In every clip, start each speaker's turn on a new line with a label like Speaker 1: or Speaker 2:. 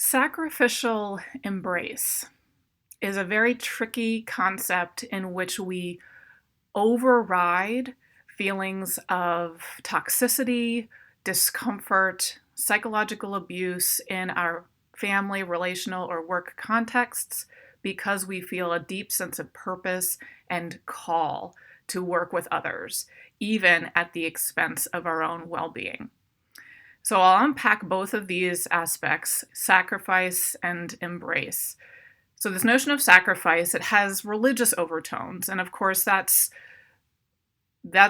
Speaker 1: Sacrificial embrace is a very tricky concept in which we override feelings of toxicity, discomfort, psychological abuse in our family, relational, or work contexts because we feel a deep sense of purpose and call to work with others, even at the expense of our own well being. So I'll unpack both of these aspects, sacrifice and embrace. So this notion of sacrifice, it has religious overtones, and of course that's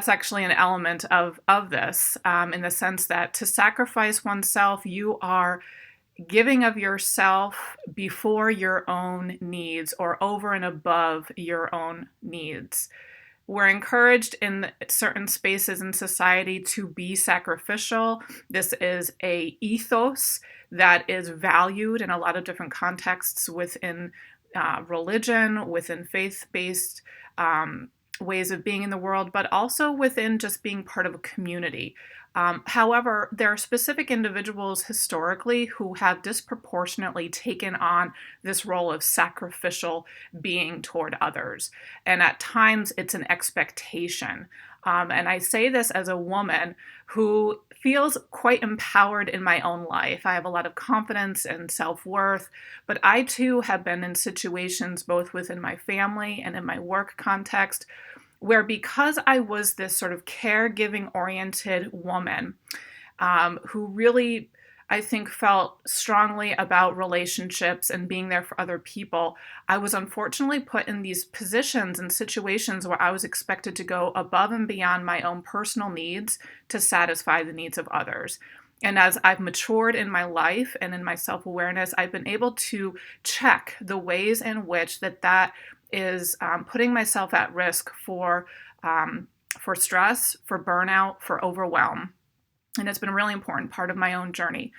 Speaker 1: actually an element of this, in the sense that to sacrifice oneself, you are giving of yourself before your own needs or over and above your own needs. We're encouraged in certain spaces in society to be sacrificial. This is a ethos that is valued in a lot of different contexts within religion, within faith-based ways of being in the world, but also within just being part of a community. However, there are specific individuals historically who have disproportionately taken on this role of sacrificial being toward others. And at times it's an expectation. And I say this as a woman who feels quite empowered in my own life. I have a lot of confidence and self-worth, but I too have been in situations both within my family and in my work context where, because I was this sort of caregiving oriented woman who really, I think, felt strongly about relationships and being there for other people, I was unfortunately put in these positions and situations where I was expected to go above and beyond my own personal needs to satisfy the needs of others. And as I've matured in my life and in my self-awareness, I've been able to check the ways in which that is putting myself at risk for stress, for burnout, for overwhelm. And it's been a really important part of my own journey.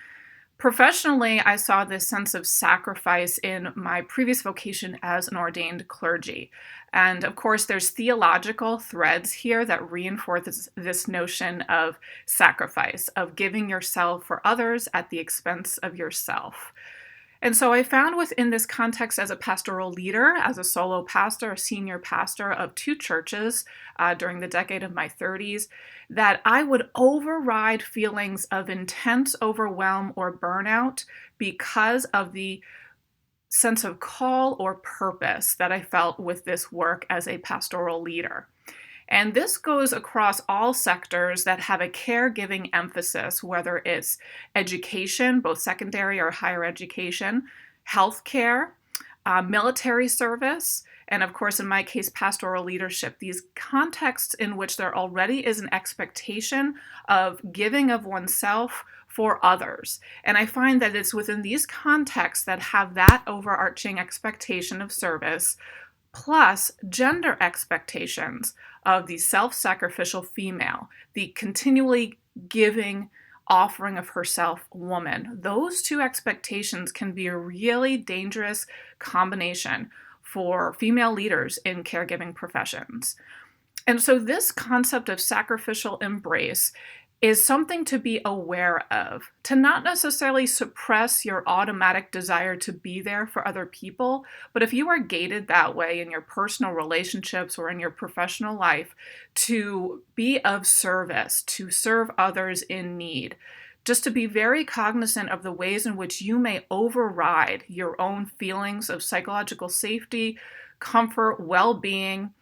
Speaker 1: Professionally, I saw this sense of sacrifice in my previous vocation as an ordained clergy. And of course, there's theological threads here that reinforce this notion of sacrifice, of giving yourself for others at the expense of yourself. And so I found within this context as a pastoral leader, as a solo pastor, a senior pastor of two churches during the decade of my 30s, that I would override feelings of intense overwhelm or burnout because of the sense of call or purpose that I felt with this work as a pastoral leader. And this goes across all sectors that have a caregiving emphasis, whether it's education, both secondary or higher education, healthcare, military service, and of course, in my case, pastoral leadership, these contexts in which there already is an expectation of giving of oneself for others. And I find that it's within these contexts that have that overarching expectation of service, plus gender expectations of the self-sacrificial female, the continually giving, offering of herself woman. Those two expectations can be a really dangerous combination for female leaders in caregiving professions. And so this concept of sacrificial embrace is something to be aware of, to not necessarily suppress your automatic desire to be there for other people, but if you are gated that way in your personal relationships or in your professional life, to be of service, to serve others in need, just to be very cognizant of the ways in which you may override your own feelings of psychological safety, comfort, well-being,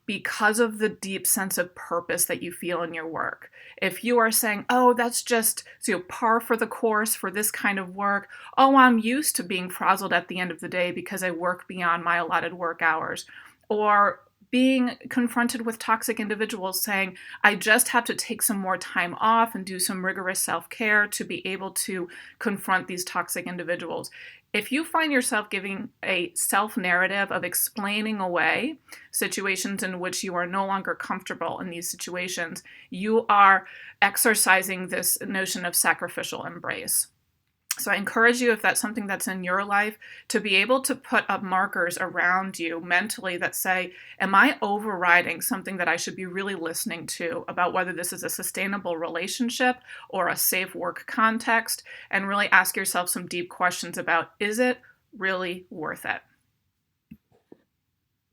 Speaker 1: because of the deep sense of purpose that you feel in your work. If you are saying, oh, that's just par for the course for this kind of work. Oh, I'm used to being frazzled at the end of the day because I work beyond my allotted work hours. Or being confronted with toxic individuals saying, I just have to take some more time off and do some rigorous self-care to be able to confront these toxic individuals. If you find yourself giving a self-narrative of explaining away situations in which you are no longer comfortable in these situations, you are exercising this notion of sacrificial embrace. So I encourage you, if that's something that's in your life, to be able to put up markers around you mentally that say, am I overriding something that I should be really listening to about whether this is a sustainable relationship or a safe work context? And really ask yourself some deep questions about, is it really worth it?